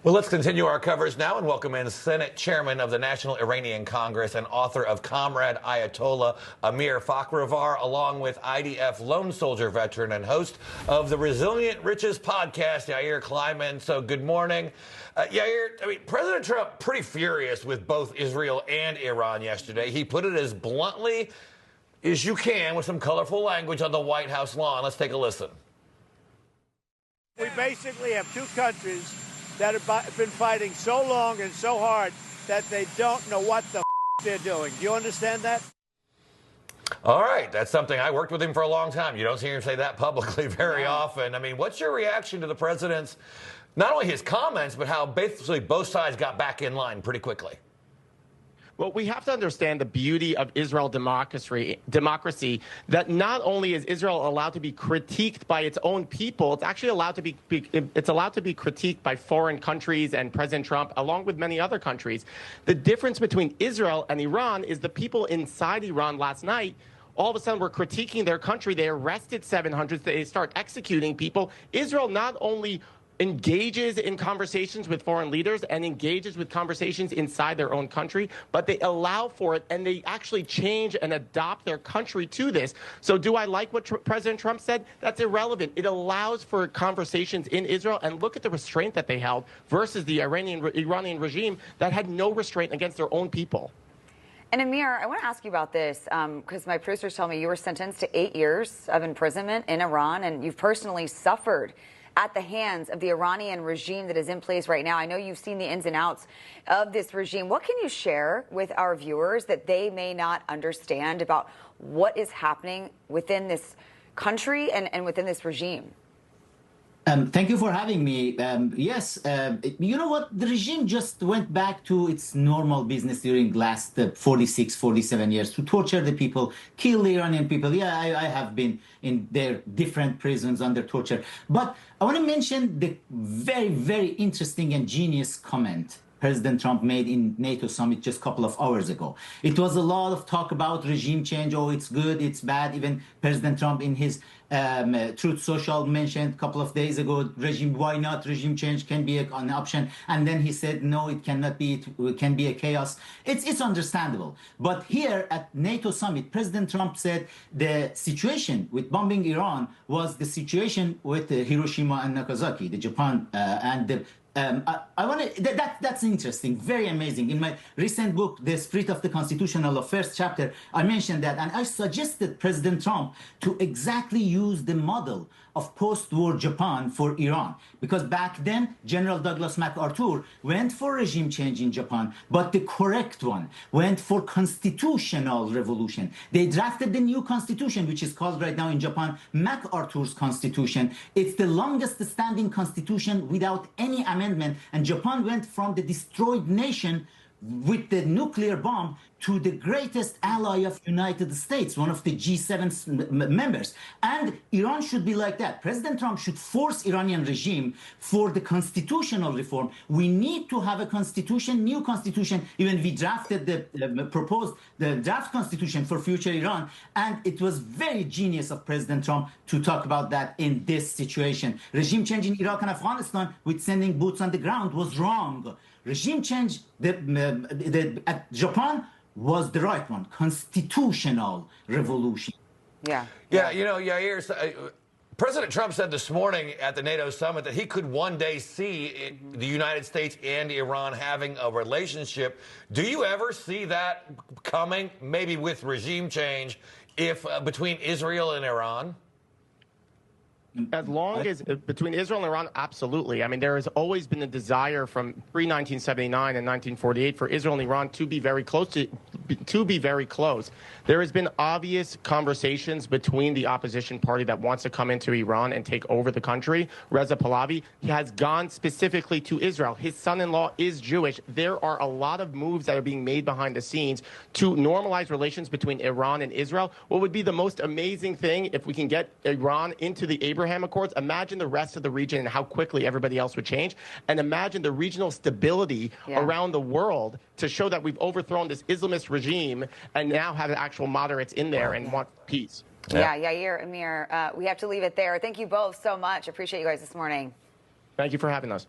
Well, let's continue our coverage now and welcome in Senate Chairman of the National Iranian Congress and author of Comrade Ayatollah, Amir Fakhravar, along with IDF lone soldier veteran and host of the Resilient Riches podcast, Yair Kleiman. So good morning. Yair, President Trump pretty furious with both Israel and Iran yesterday. He put it as bluntly as you can with some colorful language on the White House lawn. Let's take a listen. We basically have two countries that have been fighting so long and so hard that they don't know what the they're doing. Do you understand that? All right. That's something. I worked with him for a long time. You don't hear him say that publicly very often. I mean, what's your reaction to the president's, not only his comments, but how basically both sides got back in line pretty quickly? Well, we have to understand the beauty of Israel democracy, that not only is Israel allowed to be critiqued by its own people, it's actually allowed to be critiqued by foreign countries and President Trump, along with many other countries. The difference between Israel and Iran is the people inside Iran last night all of a sudden were critiquing their country. They arrested 700. They start executing people. Israel not only engages in conversations with foreign leaders and engages with conversations inside their own country, but they allow for it and they actually change and adopt their country to this. So do I like what President Trump said? That's irrelevant. It allows for conversations in Israel, and look at the restraint that they held versus the Iranian regime that had no restraint against their own people. And Amir, I want to ask you about this because my producers tell me you were sentenced to 8 years of imprisonment in Iran, and you've personally suffered at the hands of the Iranian regime that is in place right now. I know you've seen the ins and outs of this regime. What can you share with our viewers that they may not understand about what is happening within this country and within this regime? Thank you for having me. Yes, you know what? The regime just went back to its normal business during last 46, 47 years to torture the people, kill the Iranian people. Yeah, I have been in their different prisons under torture. But I want to mention the very, very interesting and genius comment President Trump made in NATO summit just a couple of hours ago. It was a lot of talk about regime change. Oh, it's good, it's bad. Even President Trump in his Truth Social mentioned a couple of days ago, why not? Regime change can be an option. And then he said, no, it cannot be. It can be a chaos. It's understandable. But here at NATO summit, President Trump said the situation with bombing Iran was the situation with Hiroshima and Nagasaki, the Japan and the I want to. That's interesting, very amazing. In my recent book, The Spirit of the Constitutional Law, first chapter, I mentioned that, and I suggested President Trump to exactly use the model of post-war Japan for Iran, because back then General Douglas MacArthur went for regime change in Japan, but the correct one went for constitutional revolution. They drafted the new constitution, which is called right now in Japan MacArthur's constitution. It's the longest standing constitution without any amendment, and Japan went from the destroyed nation with the nuclear bomb to the greatest ally of United States, one of the G7 members. And Iran should be like that. President Trump should force Iranian regime for the constitutional reform. We need to have a constitution, new constitution. Even we drafted proposed the draft constitution for future Iran. And it was very genius of President Trump to talk about that in this situation. Regime change in Iraq and Afghanistan with sending boots on the ground was wrong. Regime change at Japan was the right one. Constitutional revolution. Yeah. Yeah, you know, Yair, President Trump said this morning at the NATO summit that he could one day see the United States and Iran having a relationship. Do you ever see that coming, maybe with regime change, if between Israel and Iran? As long as between Israel and Iran, absolutely. I mean, there has always been a desire from pre-1979 and 1948 for Israel and Iran to be very close. There has been obvious conversations between the opposition party that wants to come into Iran and take over the country. Reza Pahlavi has gone specifically to Israel. His son-in-law is Jewish. There are a lot of moves that are being made behind the scenes to normalize relations between Iran and Israel. What would be the most amazing thing if we can get Iran into the Abraham Accords? Imagine the rest of the region and how quickly everybody else would change. And imagine the regional stability around the world to show that we've overthrown this Islamist regime and now have actual moderates in there and want peace. Yeah, Yair, Amir, we have to leave it there. Thank you both so much. Appreciate you guys this morning. Thank you for having us.